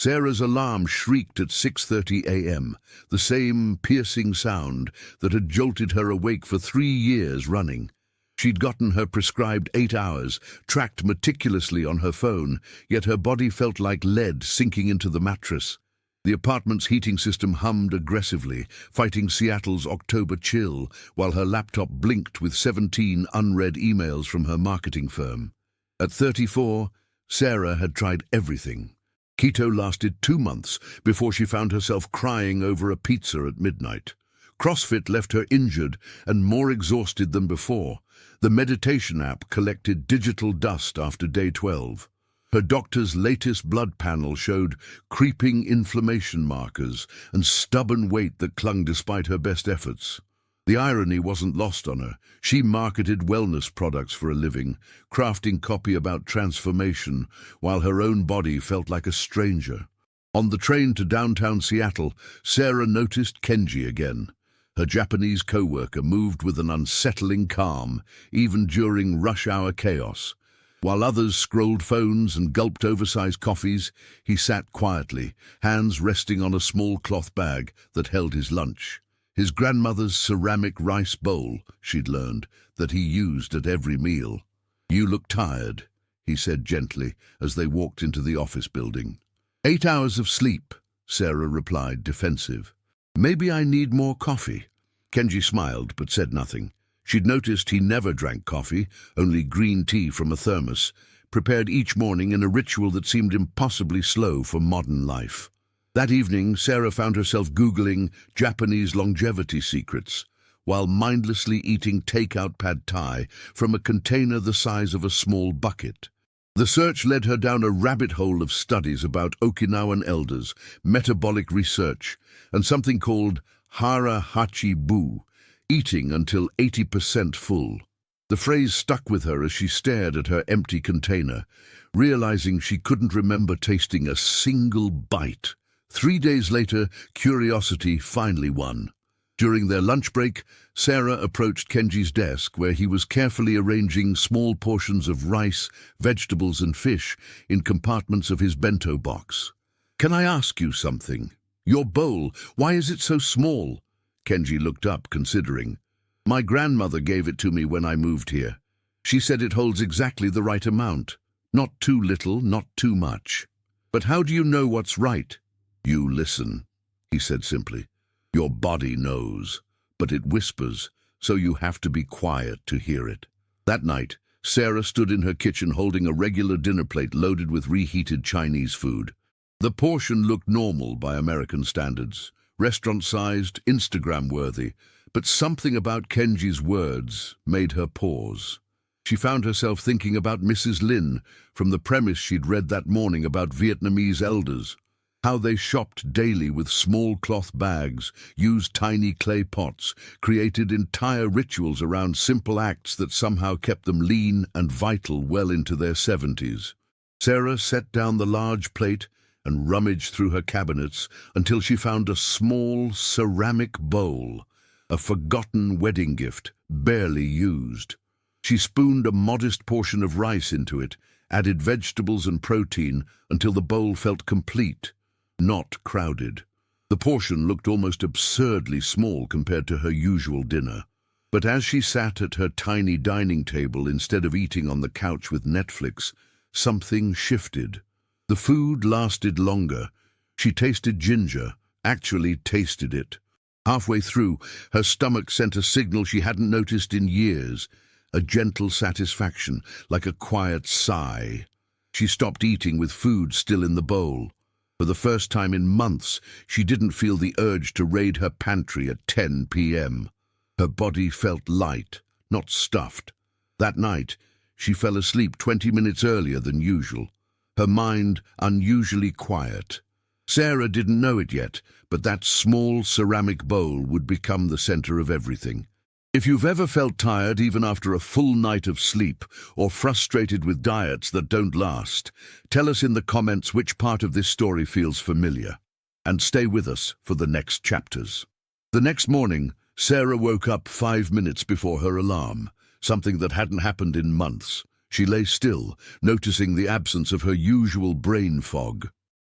Sarah's alarm shrieked at 6:30 a.m., the same piercing sound that had jolted her awake for 3 years running. She'd gotten her prescribed 8 hours, tracked meticulously on her phone, yet her body felt like lead sinking into the mattress. The apartment's heating system hummed aggressively, fighting Seattle's October chill, while her laptop blinked with 17 unread emails from her marketing firm. At 34, Sarah had tried everything. Keto lasted 2 months before she found herself crying over a pizza at midnight. CrossFit left her injured and more exhausted than before. The meditation app collected digital dust after day 12. Her doctor's latest blood panel showed creeping inflammation markers and stubborn weight that clung despite her best efforts. The irony wasn't lost on her. She marketed wellness products for a living, crafting copy about transformation, while her own body felt like a stranger. On the train to downtown Seattle, Sarah noticed Kenji again. Her Japanese co-worker moved with an unsettling calm, even during rush-hour chaos. While others scrolled phones and gulped oversized coffees, he sat quietly, hands resting on a small cloth bag that held his lunch. His grandmother's ceramic rice bowl, she'd learned, that he used at every meal. "You look tired," he said gently as they walked into the office building. "8 hours of sleep," Sarah replied, defensive. "Maybe I need more coffee." Kenji smiled but said nothing. She'd noticed he never drank coffee, only green tea from a thermos, prepared each morning in a ritual that seemed impossibly slow for modern life. That evening, Sarah found herself Googling Japanese longevity secrets, while mindlessly eating takeout pad thai from a container the size of a small bucket. The search led her down a rabbit hole of studies about Okinawan elders, metabolic research, and something called hara hachi bu, eating until 80% full. The phrase stuck with her as she stared at her empty container, realizing she couldn't remember tasting a single bite. 3 days later, curiosity finally won. During their lunch break, Sarah approached Kenji's desk where he was carefully arranging small portions of rice, vegetables and fish in compartments of his bento box. "Can I ask you something? Your bowl, why is it so small?" Kenji looked up, considering. "My grandmother gave it to me when I moved here. She said it holds exactly the right amount. Not too little, not too much." "But how do you know what's right?" "You listen," he said simply. "Your body knows, but it whispers, so you have to be quiet to hear it." That night, Sarah stood in her kitchen holding a regular dinner plate loaded with reheated Chinese food. The portion looked normal by American standards, restaurant-sized, Instagram-worthy, but something about Kenji's words made her pause. She found herself thinking about Mrs. Lin from the premise she'd read that morning about Vietnamese elders, how they shopped daily with small cloth bags, used tiny clay pots, created entire rituals around simple acts that somehow kept them lean and vital well into their 70s. Sarah set down the large plate and rummaged through her cabinets until she found a small ceramic bowl, a forgotten wedding gift, barely used. She spooned a modest portion of rice into it, added vegetables and protein until the bowl felt complete, not crowded. The portion looked almost absurdly small compared to her usual dinner. But as she sat at her tiny dining table instead of eating on the couch with Netflix, something shifted. The food lasted longer. She tasted ginger, actually tasted it. Halfway through, her stomach sent a signal she hadn't noticed in years, a gentle satisfaction, like a quiet sigh. She stopped eating with food still in the bowl. For the first time in months, she didn't feel the urge to raid her pantry at 10 p.m. Her body felt light, not stuffed. That night, she fell asleep 20 minutes earlier than usual, her mind unusually quiet. Sarah didn't know it yet, but that small ceramic bowl would become the center of everything. If you've ever felt tired even after a full night of sleep, or frustrated with diets that don't last, tell us in the comments which part of this story feels familiar. And stay with us for the next chapters. The next morning, Sarah woke up 5 minutes before her alarm, something that hadn't happened in months. She lay still, noticing the absence of her usual brain fog.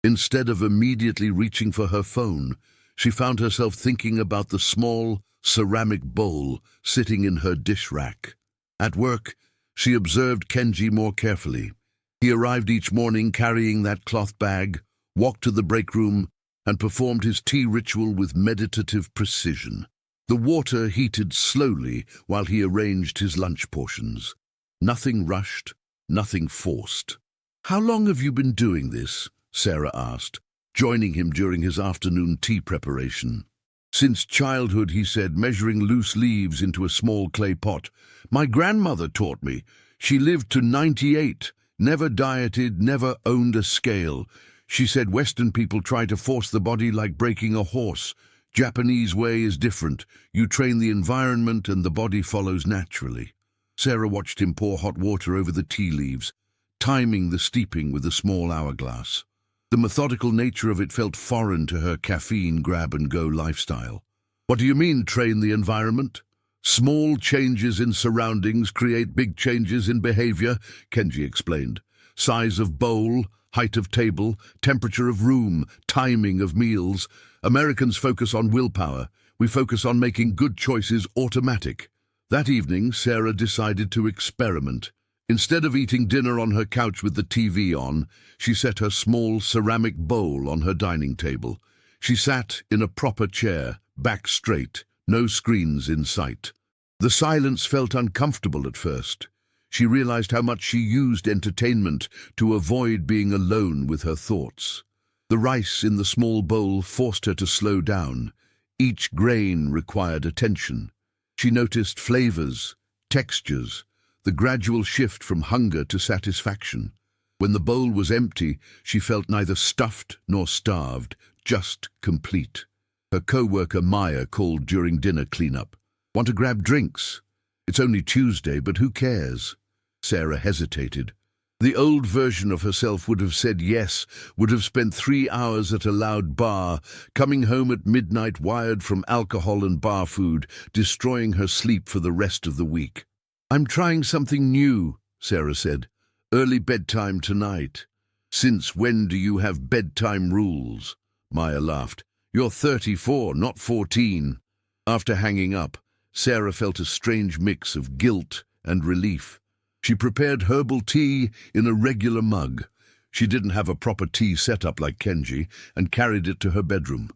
Instead of immediately reaching for her phone, she found herself thinking about the small ceramic bowl sitting in her dish rack. At work, she observed Kenji more carefully. He arrived each morning carrying that cloth bag, walked to the break room, and performed his tea ritual with meditative precision. The water heated slowly while he arranged his lunch portions. Nothing rushed, nothing forced. "How long have you been doing this?" Sarah asked, joining him during his afternoon tea preparation. "Since childhood," he said, measuring loose leaves into a small clay pot. "My grandmother taught me. She lived to 98, never dieted, never owned a scale. She said Western people try to force the body like breaking a horse. Japanese way is different. You train the environment and the body follows naturally." Sarah watched him pour hot water over the tea leaves, timing the steeping with a small hourglass. The methodical nature of it felt foreign to her caffeine grab-and-go lifestyle. "What do you mean, train the environment?" "Small changes in surroundings create big changes in behavior," Kenji explained. "Size of bowl, height of table, temperature of room, timing of meals. Americans focus on willpower. We focus on making good choices automatic." That evening, Sarah decided to experiment. Instead of eating dinner on her couch with the TV on, she set her small ceramic bowl on her dining table. She sat in a proper chair, back straight, no screens in sight. The silence felt uncomfortable at first. She realized how much she used entertainment to avoid being alone with her thoughts. The rice in the small bowl forced her to slow down. Each grain required attention. She noticed flavors, textures, the gradual shift from hunger to satisfaction. When the bowl was empty, she felt neither stuffed nor starved, just complete. Her co-worker Maya called during dinner cleanup. "Want to grab drinks? It's only Tuesday, but who cares?" Sarah hesitated. The old version of herself would have said yes, would have spent 3 hours at a loud bar, coming home at midnight wired from alcohol and bar food, destroying her sleep for the rest of the week. "I'm trying something new," Sarah said. "Early bedtime tonight." "Since when do you have bedtime rules?" Maya laughed. "You're 34, not 14. After hanging up, Sarah felt a strange mix of guilt and relief. She prepared herbal tea in a regular mug. She didn't have a proper tea setup like Kenji and carried it to her bedroom.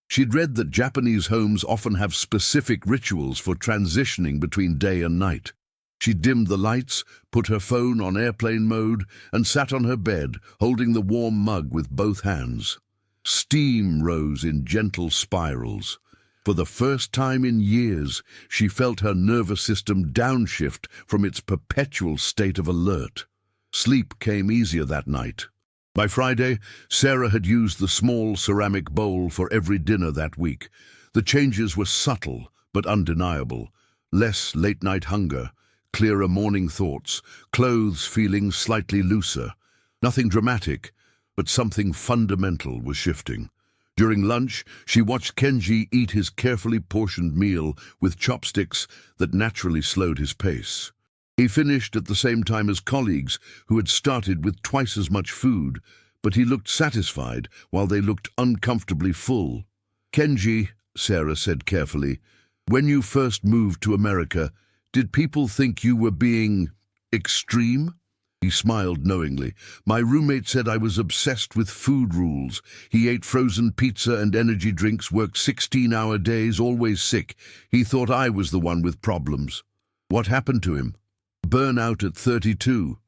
She'd read that Japanese homes often have specific rituals for transitioning between day and night. She dimmed the lights, put her phone on airplane mode, and sat on her bed, holding the warm mug with both hands. Steam rose in gentle spirals. For the first time in years, she felt her nervous system downshift from its perpetual state of alert. Sleep came easier that night. By Friday, Sarah had used the small ceramic bowl for every dinner that week. The changes were subtle but undeniable. Less late-night hunger, clearer morning thoughts, clothes feeling slightly looser. Nothing dramatic, but something fundamental was shifting. During lunch, she watched Kenji eat his carefully portioned meal with chopsticks that naturally slowed his pace. He finished at the same time as colleagues who had started with twice as much food, but he looked satisfied while they looked uncomfortably full. "Kenji," Sarah said carefully, "when you first moved to America, did people think you were being extreme?" He smiled knowingly. "My roommate said I was obsessed with food rules. He ate frozen pizza and energy drinks, worked 16-hour days, always sick. He thought I was the one with problems." "What happened to him?" "Burnout at 32.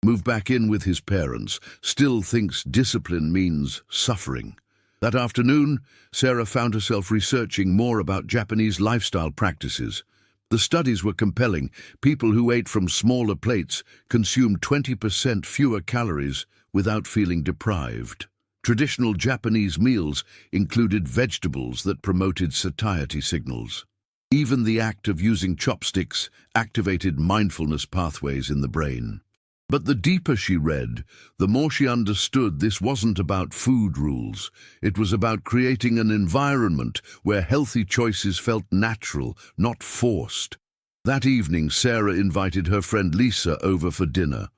Moved back in with his parents. Still thinks discipline means suffering." That afternoon, Sarah found herself researching more about Japanese lifestyle practices. The studies were compelling. People who ate from smaller plates consumed 20% fewer calories without feeling deprived. Traditional Japanese meals included vegetables that promoted satiety signals. Even the act of using chopsticks activated mindfulness pathways in the brain. But the deeper she read, the more she understood this wasn't about food rules. It was about creating an environment where healthy choices felt natural, not forced. That evening, Sarah invited her friend Lisa over for dinner.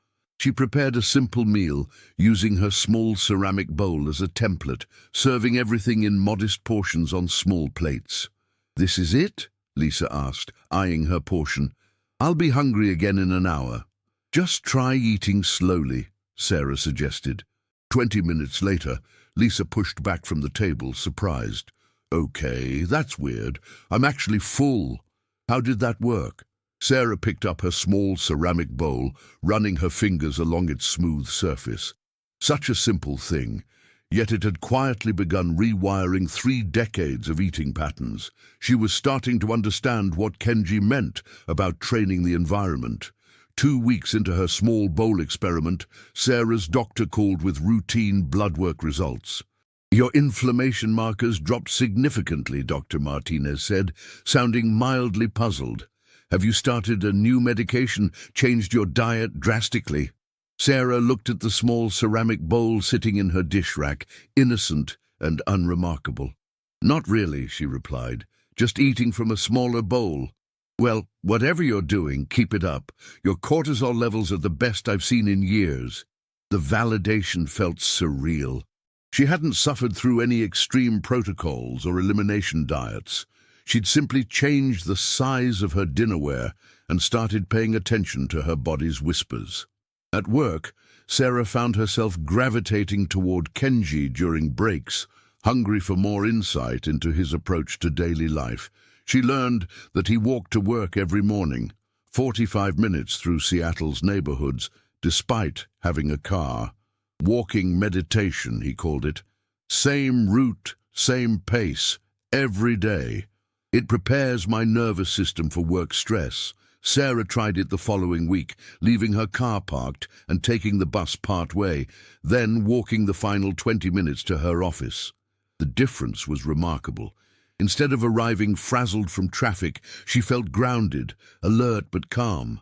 She prepared a simple meal, using her small ceramic bowl as a template, serving everything in modest portions on small plates. "This is it?" Lisa asked, eyeing her portion. "I'll be hungry again in an hour." "Just try eating slowly," Sarah suggested. 20 minutes later, Lisa pushed back from the table, surprised. "Okay, that's weird. I'm actually full. How did that work?" Sarah picked up her small ceramic bowl, running her fingers along its smooth surface. Such a simple thing, yet it had quietly begun rewiring 3 decades of eating patterns. She was starting to understand what Kenji meant about training the environment. 2 weeks into her small bowl experiment, Sarah's doctor called with routine blood work results. "Your inflammation markers dropped significantly," Dr. Martinez said, sounding mildly puzzled. "Have you started a new medication, changed your diet drastically?" Sarah looked at the small ceramic bowl sitting in her dish rack, innocent and unremarkable. "Not really," she replied, "just eating from a smaller bowl." "Well, whatever you're doing, keep it up. Your cortisol levels are the best I've seen in years." The validation felt surreal. She hadn't suffered through any extreme protocols or elimination diets. She'd simply changed the size of her dinnerware and started paying attention to her body's whispers. At work, Sarah found herself gravitating toward Kenji during breaks, hungry for more insight into his approach to daily life. She learned that he walked to work every morning, 45 minutes through Seattle's neighborhoods, despite having a car. Walking meditation, he called it. Same route, same pace, every day. "It prepares my nervous system for work stress." Sarah tried it the following week, leaving her car parked and taking the bus part way, then walking the final 20 minutes to her office. The difference was remarkable. Instead of arriving frazzled from traffic, she felt grounded, alert but calm.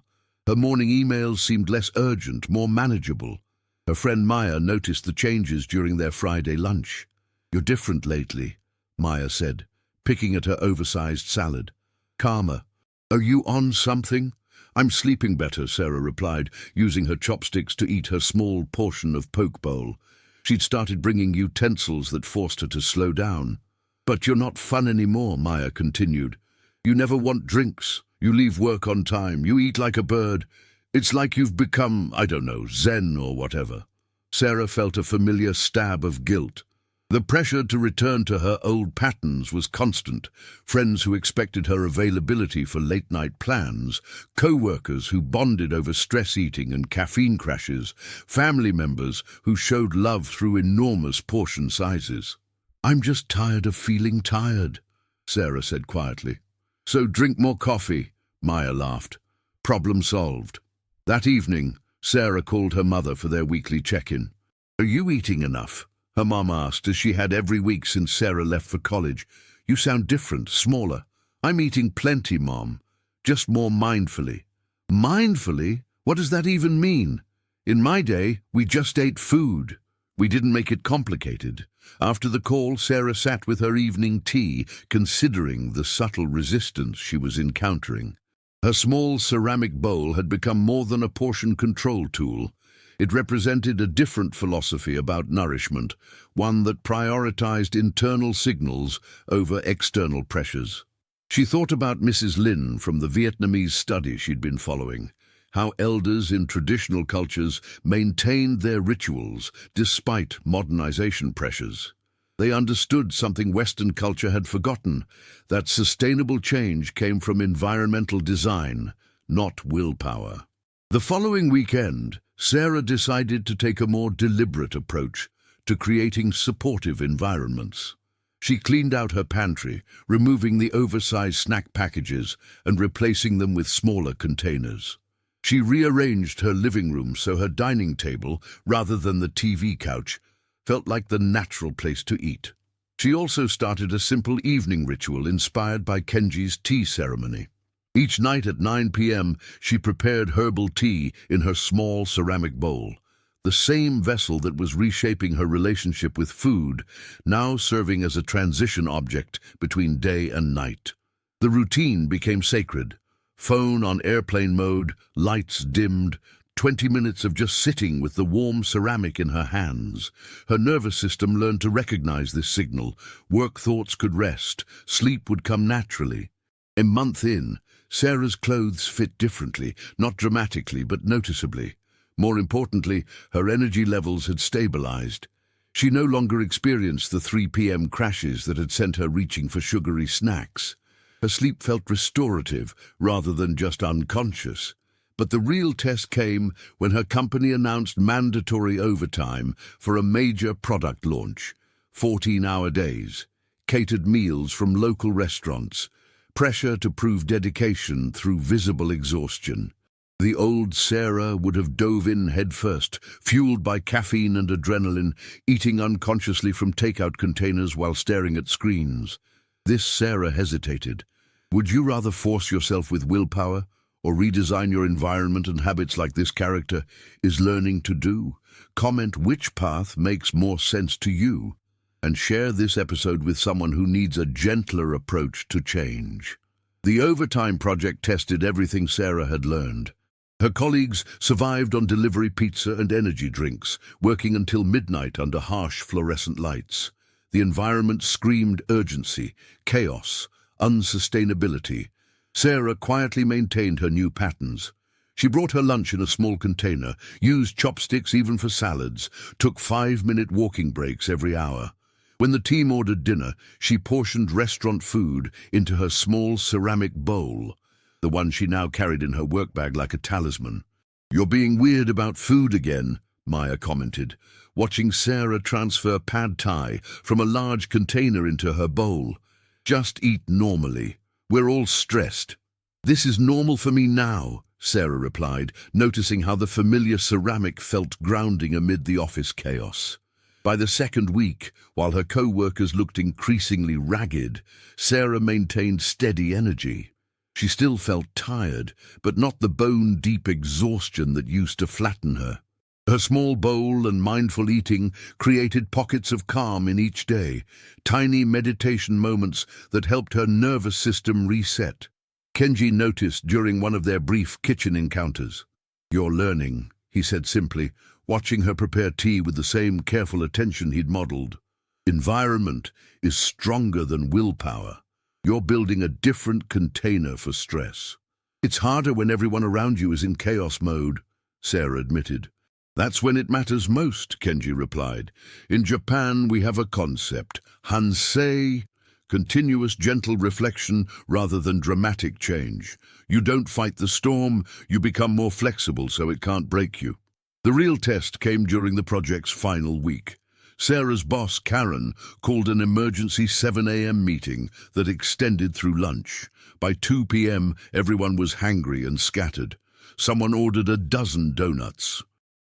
Her morning emails seemed less urgent, more manageable. Her friend Maya noticed the changes during their Friday lunch. "You're different lately," Maya said, picking at her oversized salad. "Calmer. Are you on something?" "I'm sleeping better," Sarah replied, using her chopsticks to eat her small portion of poke bowl. She'd started bringing utensils that forced her to slow down. "But you're not fun anymore," Maya continued. "You never want drinks. You leave work on time. You eat like a bird. It's like you've become, I don't know, Zen or whatever." Sarah felt a familiar stab of guilt. The pressure to return to her old patterns was constant. Friends who expected her availability for late-night plans, co-workers who bonded over stress eating and caffeine crashes, family members who showed love through enormous portion sizes. "I'm just tired of feeling tired," Sarah said quietly. "So drink more coffee," Maya laughed. Problem solved. That evening, Sarah called her mother for their weekly check-in. "Are you eating enough?" her mom asked, as she had every week since Sarah left for college. "You sound different, smaller." "I'm eating plenty, Mom. Just more mindfully." "Mindfully? What does that even mean?" "In my day, we just ate food. We didn't make it complicated." After the call, Sarah sat with her evening tea, considering the subtle resistance she was encountering. Her small ceramic bowl had become more than a portion control tool. It represented a different philosophy about nourishment, one that prioritized internal signals over external pressures. She thought about Mrs. Lin from the Vietnamese study she'd been following, how elders in traditional cultures maintained their rituals despite modernization pressures. They understood something Western culture had forgotten, that sustainable change came from environmental design, not willpower. The following weekend, Sarah decided to take a more deliberate approach to creating supportive environments. She cleaned out her pantry, removing the oversized snack packages and replacing them with smaller containers. She rearranged her living room so her dining table, rather than the TV couch, felt like the natural place to eat. She also started a simple evening ritual inspired by Kenji's tea ceremony. Each night at 9 p.m., she prepared herbal tea in her small ceramic bowl, the same vessel that was reshaping her relationship with food, now serving as a transition object between day and night. The routine became sacred. Phone on airplane mode, lights dimmed, 20 minutes of just sitting with the warm ceramic in her hands. Her nervous system learned to recognize this signal. Work thoughts could rest. Sleep would come naturally. A month in, Sarah's clothes fit differently, not dramatically, but noticeably. More importantly, her energy levels had stabilized. She no longer experienced the 3 p.m. crashes that had sent her reaching for sugary snacks. Her sleep felt restorative rather than just unconscious. But the real test came when her company announced mandatory overtime for a major product launch. 14-hour days, catered meals from local restaurants, pressure to prove dedication through visible exhaustion. The old Sarah would have dove in headfirst, fueled by caffeine and adrenaline, eating unconsciously from takeout containers while staring at screens. This Sarah hesitated. Would you rather force yourself with willpower, or redesign your environment and habits like this character is learning to do? Comment which path makes more sense to you, and share this episode with someone who needs a gentler approach to change. The overtime project tested everything Sarah had learned. Her colleagues survived on delivery pizza and energy drinks, working until midnight under harsh fluorescent lights. The environment screamed urgency, chaos, unsustainability. Sarah quietly maintained her new patterns. She brought her lunch in a small container, used chopsticks even for salads, took 5-minute walking breaks every hour. When the team ordered dinner, she portioned restaurant food into her small ceramic bowl, the one she now carried in her work bag like a talisman. "You're being weird about food again," Maya commented, watching Sarah transfer pad thai from a large container into her bowl. "Just eat normally. We're all stressed." "This is normal for me now," Sarah replied, noticing how the familiar ceramic felt grounding amid the office chaos. By the second week, while her co-workers looked increasingly ragged, Sarah maintained steady energy. She still felt tired, but not the bone-deep exhaustion that used to flatten her. Her small bowl and mindful eating created pockets of calm in each day, tiny meditation moments that helped her nervous system reset. Kenji noticed during one of their brief kitchen encounters. "You're learning," he said simply, watching her prepare tea with the same careful attention he'd modeled. "Environment is stronger than willpower. You're building a different container for stress." "It's harder when everyone around you is in chaos mode," Sarah admitted. "That's when it matters most," Kenji replied. "In Japan, we have a concept, hansei, continuous gentle reflection rather than dramatic change. You don't fight the storm, you become more flexible so it can't break you." The real test came during the project's final week. Sarah's boss, Karen, called an emergency 7 a.m. meeting that extended through lunch. By 2 p.m., everyone was hangry and scattered. Someone ordered a dozen donuts.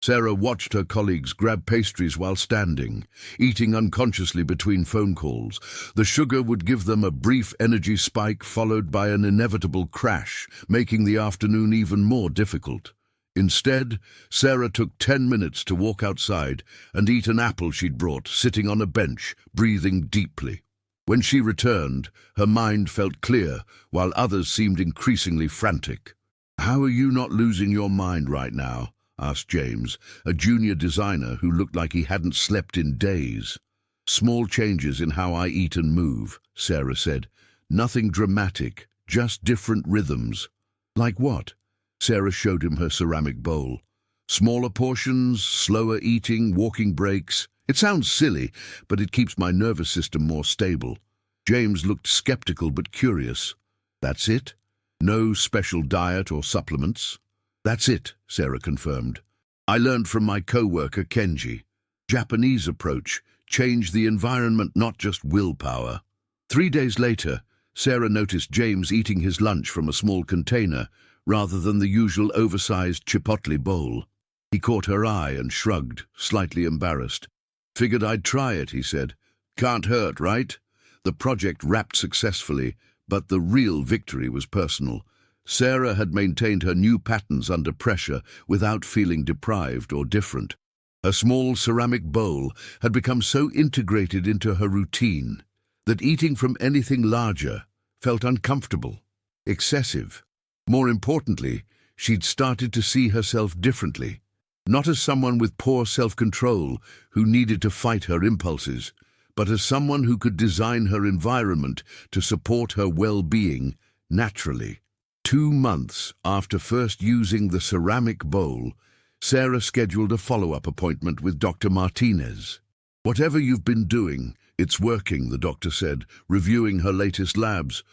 Sarah watched her colleagues grab pastries while standing, eating unconsciously between phone calls. The sugar would give them a brief energy spike followed by an inevitable crash, making the afternoon even more difficult. Instead, Sarah took 10 minutes to walk outside and eat an apple she'd brought, sitting on a bench, breathing deeply. When she returned, her mind felt clear, while others seemed increasingly frantic. "How are you not losing your mind right now?" asked James, a junior designer who looked like he hadn't slept in days. "Small changes in how I eat and move," Sarah said. "Nothing dramatic, just different rhythms." "Like what?" Sarah showed him her ceramic bowl. "Smaller portions, slower eating, walking breaks. It sounds silly, but it keeps my nervous system more stable." James looked skeptical but curious. "That's it? No special diet or supplements?" "That's it," Sarah confirmed. "I learned from my co-worker Kenji. Japanese approach, change the environment, not just willpower." 3 days later, Sarah noticed James eating his lunch from a small container, rather than the usual oversized chipotle bowl. He caught her eye and shrugged, slightly embarrassed. "Figured I'd try it," he said. "Can't hurt, right?" The project wrapped successfully, but the real victory was personal. Sarah had maintained her new patterns under pressure without feeling deprived or different. Her small ceramic bowl had become so integrated into her routine that eating from anything larger felt uncomfortable, excessive. More importantly, She'd started to see herself differently, not as someone with poor self-control who needed to fight her impulses, but as someone who could design her environment to support her well-being naturally. 2 months after first using the ceramic bowl, Sarah scheduled a follow-up appointment with Dr. Martinez. "Whatever you've been doing, it's working," the doctor said, reviewing her latest labs.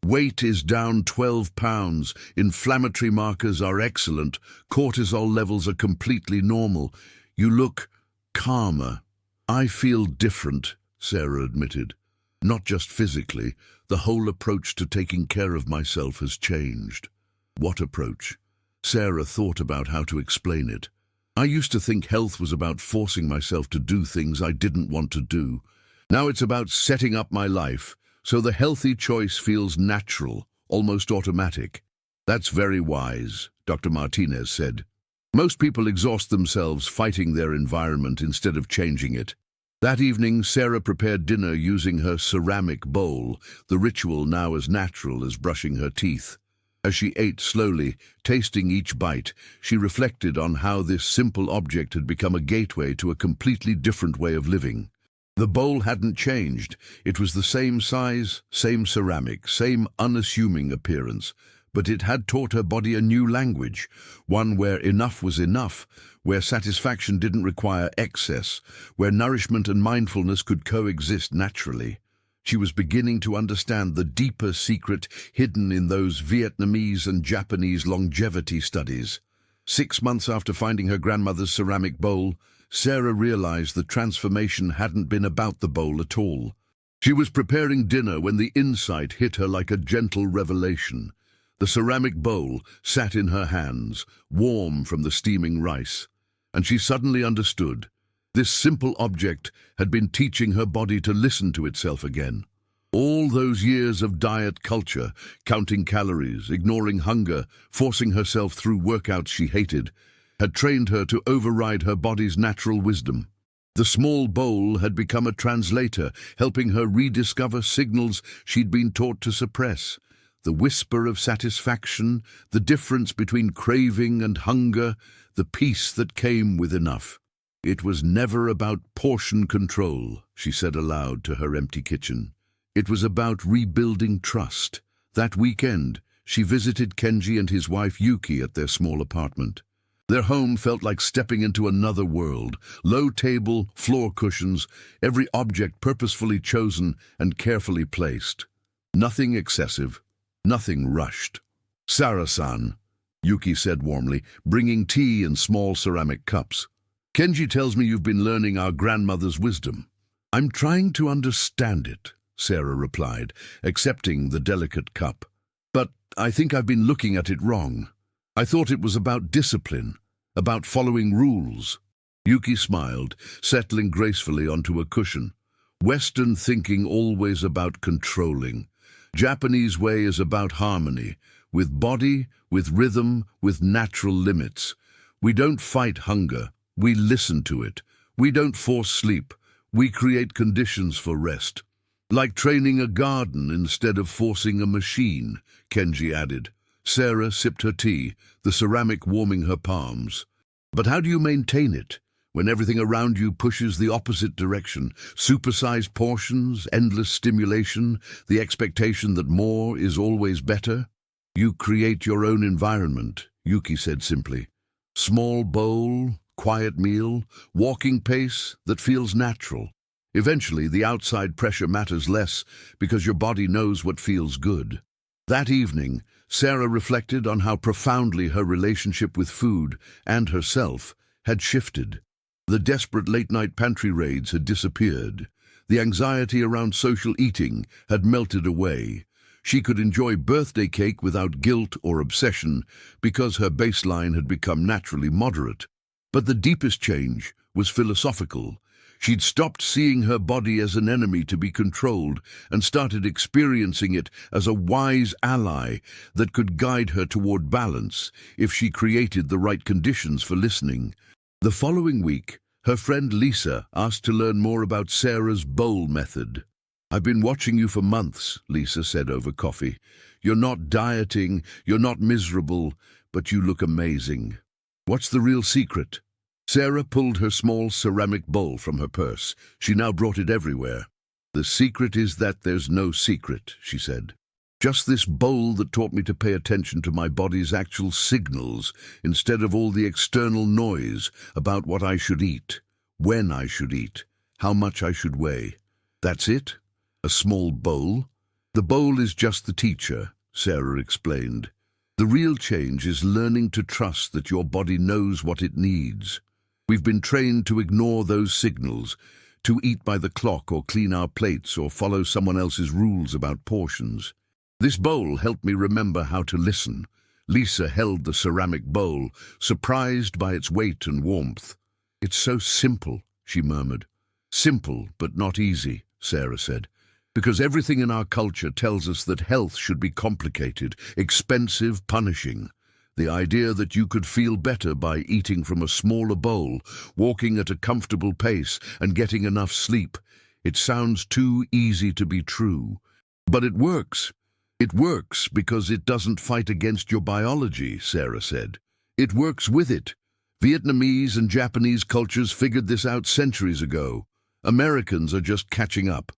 "Weight is down 12 pounds, inflammatory markers are excellent, cortisol levels are completely normal. You look calmer." "I feel different," Sarah admitted. "Not just physically, the whole approach to taking care of myself has changed." "What approach?" Sarah thought about how to explain it. "I used to think health was about forcing myself to do things I didn't want to do. Now it's about setting up my life, so the healthy choice feels natural, almost automatic." "That's very wise," Dr. Martinez said. "Most people exhaust themselves fighting their environment instead of changing it." That evening, Sarah prepared dinner using her ceramic bowl, the ritual now as natural as brushing her teeth. As she ate slowly, tasting each bite, she reflected on how this simple object had become a gateway to a completely different way of living. The bowl hadn't changed. It was the same size, same ceramic, same unassuming appearance, but it had taught her body a new language, one where enough was enough, where satisfaction didn't require excess, where nourishment and mindfulness could coexist naturally. She was beginning to understand the deeper secret hidden in those Vietnamese and Japanese longevity studies. 6 months after finding her grandmother's ceramic bowl, Sarah realized the transformation hadn't been about the bowl at all. She was preparing dinner when the insight hit her like a gentle revelation. The ceramic bowl sat in her hands, warm from the steaming rice, and she suddenly understood. This simple object had been teaching her body to listen to itself again. All those years of diet culture, counting calories, ignoring hunger, forcing herself through workouts she hated, had trained her to override her body's natural wisdom. The small bowl had become a translator, helping her rediscover signals she'd been taught to suppress. The whisper of satisfaction, the difference between craving and hunger, the peace that came with enough. "It was never about portion control," she said aloud to her empty kitchen. "It was about rebuilding trust." That weekend, she visited Kenji and his wife Yuki at their small apartment. Their home felt like stepping into another world. Low table, floor cushions, every object purposefully chosen and carefully placed. Nothing excessive, nothing rushed. "Sarah-san," Yuki said warmly, bringing tea in small ceramic cups. "Kenji tells me you've been learning our grandmother's wisdom." "I'm trying to understand it," Sarah replied, accepting the delicate cup. "But I think I've been looking at it wrong. I thought it was about discipline, about following rules." Yuki smiled, settling gracefully onto a cushion. "Western thinking always about controlling. Japanese way is about harmony, with body, with rhythm, with natural limits. We don't fight hunger, we listen to it. We don't force sleep, we create conditions for rest. Like training a garden instead of forcing a machine," Kenji added. Sarah sipped her tea, the ceramic warming her palms. "But how do you maintain it, when everything around you pushes the opposite direction? Supersized portions, endless stimulation, the expectation that more is always better?" "You create your own environment," Yuki said simply. "Small bowl, quiet meal, walking pace that feels natural. Eventually, the outside pressure matters less because your body knows what feels good." That evening, Sarah reflected on how profoundly her relationship with food and herself had shifted. The desperate late-night pantry raids had disappeared. The anxiety around social eating had melted away. She could enjoy birthday cake without guilt or obsession because her baseline had become naturally moderate. But the deepest change was philosophical. She'd stopped seeing her body as an enemy to be controlled and started experiencing it as a wise ally that could guide her toward balance if she created the right conditions for listening. The following week, her friend Lisa asked to learn more about Sarah's bowl method. "I've been watching you for months," Lisa said over coffee. "You're not dieting, you're not miserable, but you look amazing. What's the real secret?" Sarah pulled her small ceramic bowl from her purse. She now brought it everywhere. "The secret is that there's no secret," she said. "Just this bowl that taught me to pay attention to my body's actual signals instead of all the external noise about what I should eat, when I should eat, how much I should weigh. That's it? A small bowl? The bowl is just the teacher," Sarah explained. "The real change is learning to trust that your body knows what it needs. We've been trained to ignore those signals, to eat by the clock or clean our plates or follow someone else's rules about portions. This bowl helped me remember how to listen." Lisa held the ceramic bowl, surprised by its weight and warmth. "It's so simple," she murmured. "Simple, but not easy," Sarah said. "Because everything in our culture tells us that health should be complicated, expensive, punishing. The idea that you could feel better by eating from a smaller bowl, walking at a comfortable pace, and getting enough sleep. It sounds too easy to be true. But it works. It works because it doesn't fight against your biology," Sarah said. "It works with it. Vietnamese and Japanese cultures figured this out centuries ago. Americans are just catching up."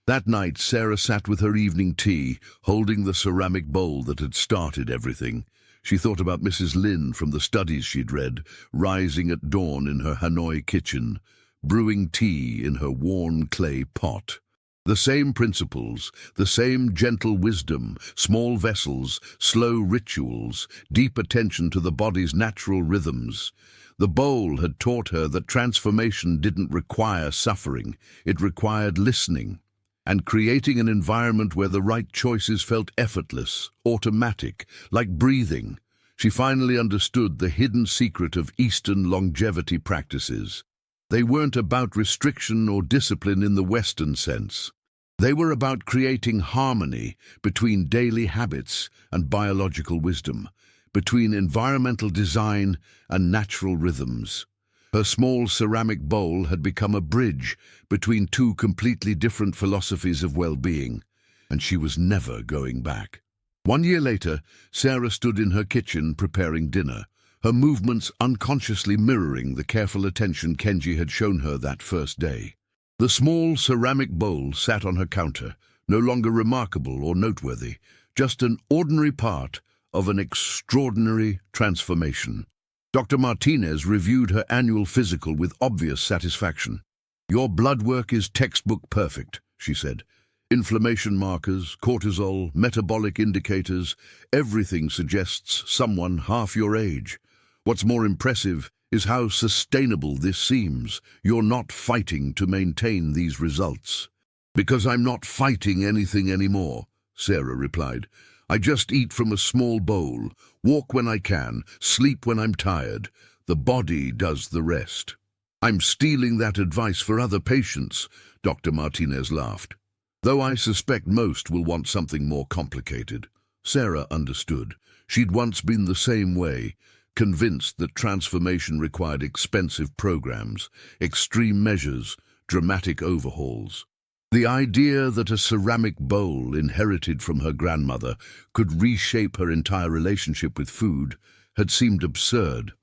That night, Sarah sat with her evening tea, holding the ceramic bowl that had started everything. She thought about Mrs. Lin from the studies she'd read, rising at dawn in her Hanoi kitchen, brewing tea in her worn clay pot. The same principles, the same gentle wisdom, small vessels, slow rituals, deep attention to the body's natural rhythms. The bowl had taught her that transformation didn't require suffering, it required listening, and creating an environment where the right choices felt effortless, automatic, like breathing. She finally understood the hidden secret of Eastern longevity practices. They weren't about restriction or discipline in the Western sense. They were about creating harmony between daily habits and biological wisdom, between environmental design and natural rhythms. Her small ceramic bowl had become a bridge between two completely different philosophies of well-being, and she was never going back. 1 year later, Sarah stood in her kitchen preparing dinner, her movements unconsciously mirroring the careful attention Kenji had shown her that first day. The small ceramic bowl sat on her counter, no longer remarkable or noteworthy, just an ordinary part of an extraordinary transformation. Dr. Martinez reviewed her annual physical with obvious satisfaction. "Your blood work is textbook perfect," she said. "Inflammation markers, cortisol, metabolic indicators, everything suggests someone half your age. What's more impressive is how sustainable this seems. You're not fighting to maintain these results." "Because I'm not fighting anything anymore," Sarah replied. "I just eat from a small bowl, walk when I can, sleep when I'm tired. The body does the rest." "I'm stealing that advice for other patients," Dr. Martinez laughed. "Though I suspect most will want something more complicated." Sarah understood. She'd once been the same way, convinced that transformation required expensive programs, extreme measures, dramatic overhauls. The idea that a ceramic bowl inherited from her grandmother could reshape her entire relationship with food had seemed absurd.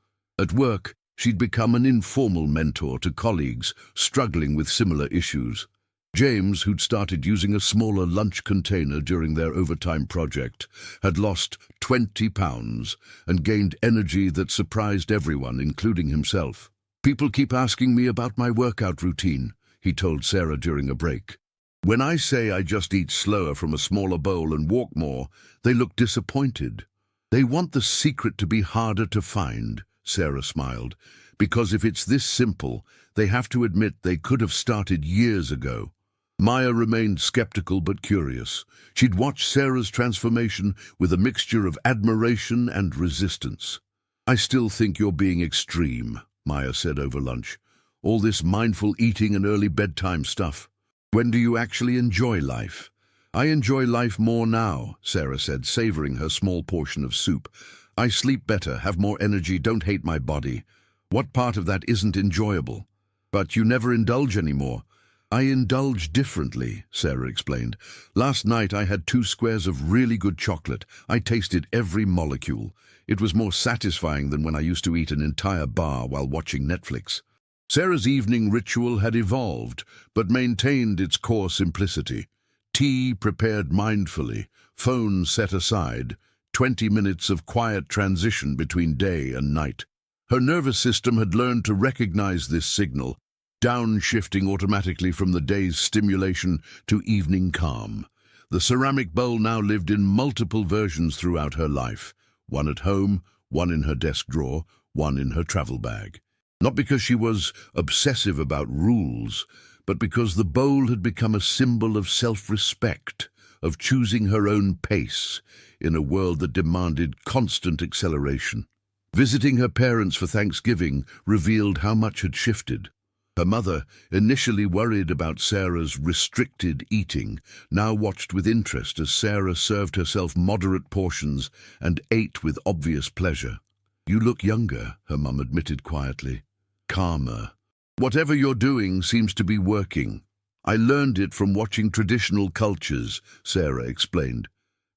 At work, she'd become an informal mentor to colleagues struggling with similar issues. James, who'd started using a smaller lunch container during their overtime project, had lost 20 pounds and gained energy that surprised everyone, including himself. "People keep asking me about my workout routine," he told Sarah during a break. "When I say I just eat slower from a smaller bowl and walk more, they look disappointed. They want the secret to be harder to find," Sarah smiled, "because if it's this simple, they have to admit they could have started years ago." Maya remained skeptical but curious. She'd watched Sarah's transformation with a mixture of admiration and resistance. "I still think you're being extreme," Maya said over lunch. "All this mindful eating and early bedtime stuff. When do you actually enjoy life?" "I enjoy life more now," Sarah said, savoring her small portion of soup. "I sleep better, have more energy, don't hate my body. What part of that isn't enjoyable?" "But you never indulge anymore." I indulge differently, Sarah explained. Last night I had 2 squares of really good chocolate. I tasted every molecule. It was more satisfying than when I used to eat an entire bar while watching Netflix. Sarah's evening ritual had evolved, but maintained its core simplicity. Tea prepared mindfully, phone set aside, 20 minutes of quiet transition between day and night. Her nervous system had learned to recognize this signal, downshifting automatically from the day's stimulation to evening calm. The ceramic bowl now lived in multiple versions throughout her life, one at home, one in her desk drawer, one in her travel bag. Not because she was obsessive about rules, but because the bowl had become a symbol of self-respect, of choosing her own pace in a world that demanded constant acceleration. Visiting her parents for Thanksgiving revealed how much had shifted. Her mother, initially worried about Sarah's restricted eating, now watched with interest as Sarah served herself moderate portions and ate with obvious pleasure. "You look younger," her mum admitted quietly. "Calmer. Whatever you're doing seems to be working. I learned it from watching traditional cultures," Sarah explained.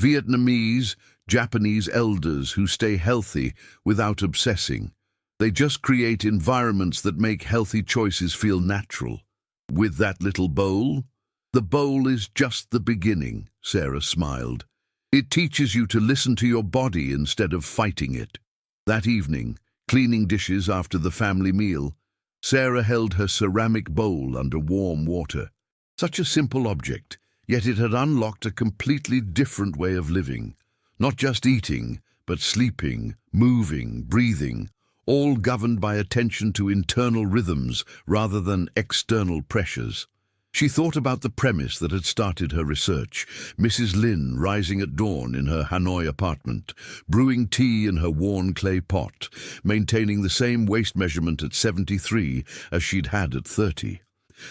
"Vietnamese, Japanese elders who stay healthy without obsessing. They just create environments that make healthy choices feel natural." "With that little bowl?" "The bowl is just the beginning," Sarah smiled. "It teaches you to listen to your body instead of fighting it." That evening, cleaning dishes after the family meal, Sarah held her ceramic bowl under warm water. Such a simple object, yet it had unlocked a completely different way of living. Not just eating, but sleeping, moving, breathing, all governed by attention to internal rhythms rather than external pressures. She thought about the premise that had started her research, Mrs. Lin rising at dawn in her Hanoi apartment, brewing tea in her worn clay pot, maintaining the same waist measurement at 73 as she'd had at 30.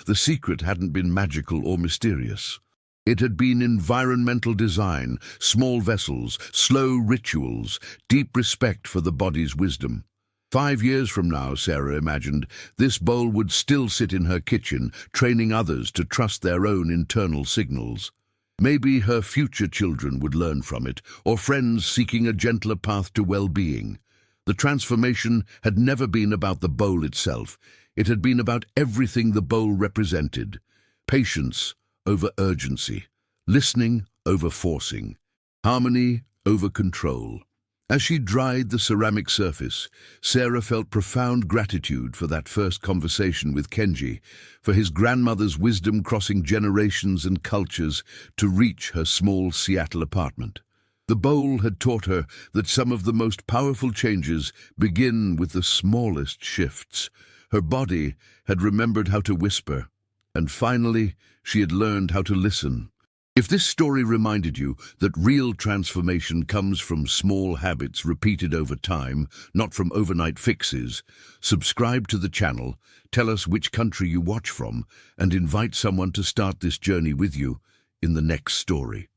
The secret hadn't been magical or mysterious. It had been environmental design, small vessels, slow rituals, deep respect for the body's wisdom. 5 years from now, Sarah imagined, this bowl would still sit in her kitchen, training others to trust their own internal signals. Maybe her future children would learn from it, or friends seeking a gentler path to well-being. The transformation had never been about the bowl itself. It had been about everything the bowl represented. Patience over urgency, listening over forcing, harmony over control. As she dried the ceramic surface, Sarah felt profound gratitude for that first conversation with Kenji, for his grandmother's wisdom crossing generations and cultures to reach her small Seattle apartment. The bowl had taught her that some of the most powerful changes begin with the smallest shifts. Her body had remembered how to whisper, and finally, she had learned how to listen. If this story reminded you that real transformation comes from small habits repeated over time, not from overnight fixes, subscribe to the channel, tell us which country you watch from, and invite someone to start this journey with you in the next story.